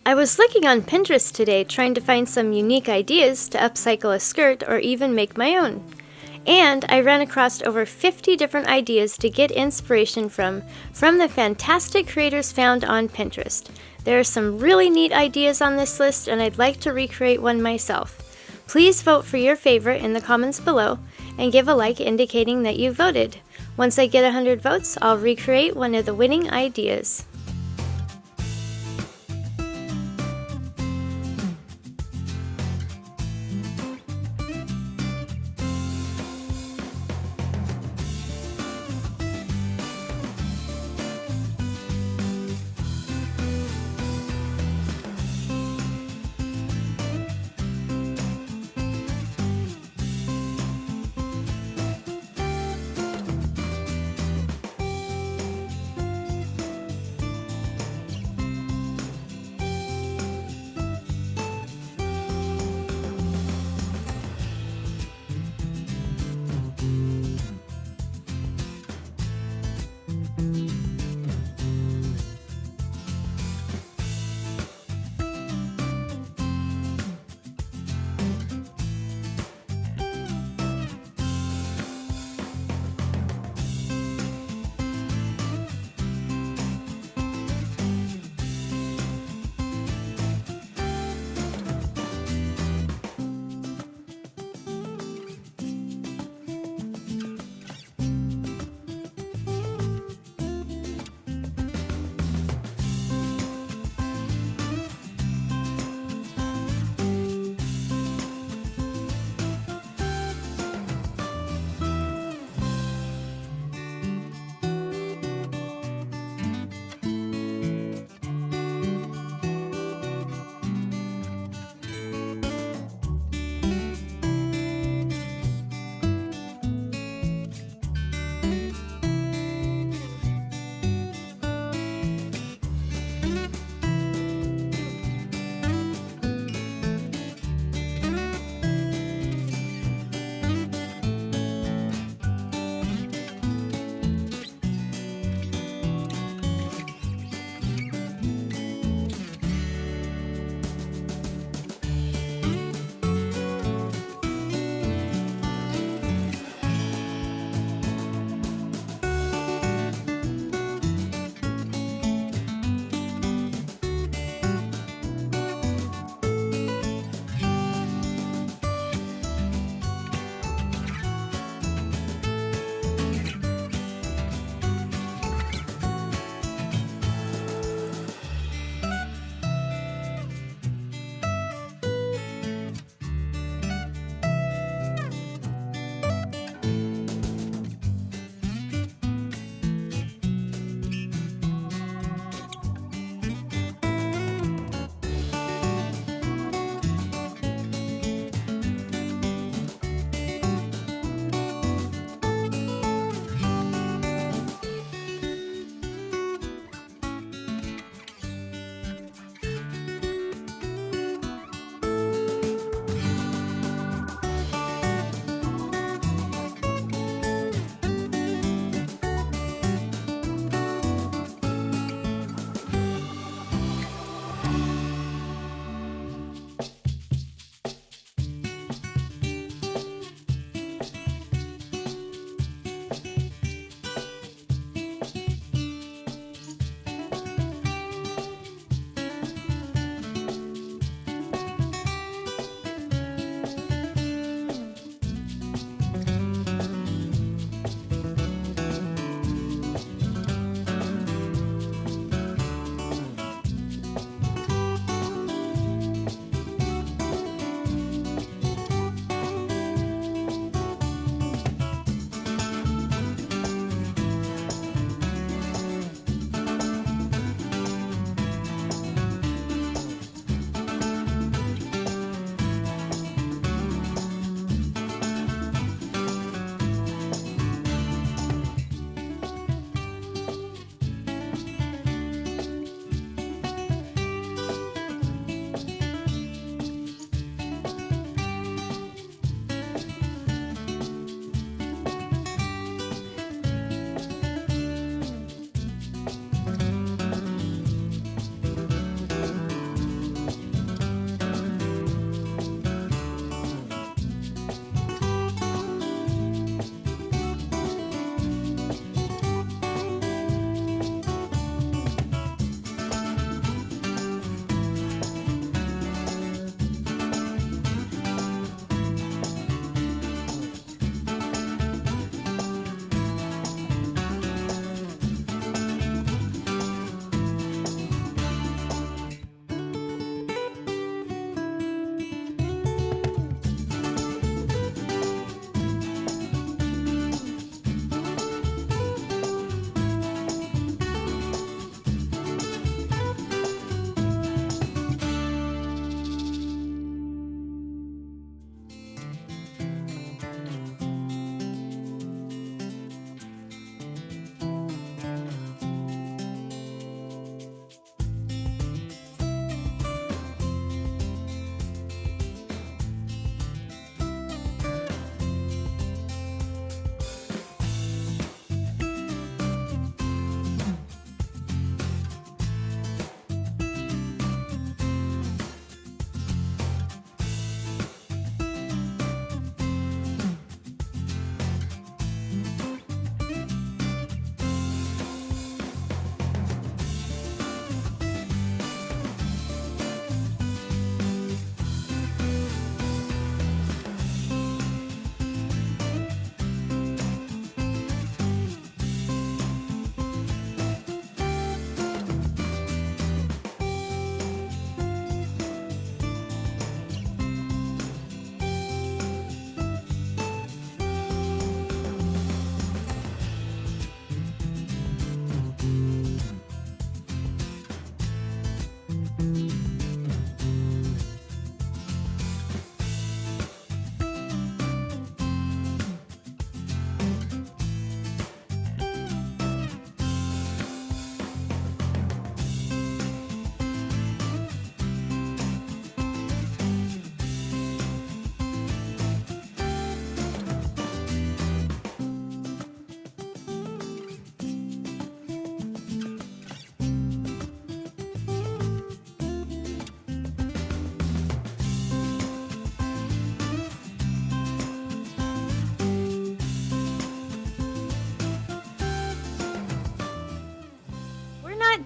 I was looking on Pinterest today trying to find some unique ideas to upcycle a skirt or even make my own. And I ran across over 50 different ideas to get inspiration from the fantastic creators found on Pinterest. There are some really neat ideas on this list, and I'd like to recreate one myself. Please vote for your favorite in the comments below and give a like indicating that you voted. Once I get 100 votes, I'll recreate one of the winning ideas.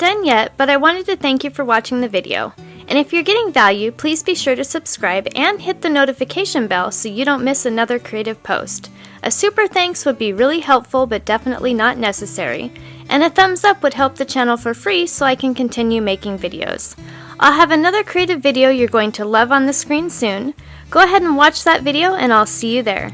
done yet, but I wanted to thank you for watching the video. And if you're getting value, please be sure to subscribe and hit the notification bell so you don't miss another creative post. A super thanks would be really helpful but definitely not necessary. And a thumbs up would help the channel for free so I can continue making videos. I'll have another creative video you're going to love on the screen soon. Go ahead and watch that video and I'll see you there.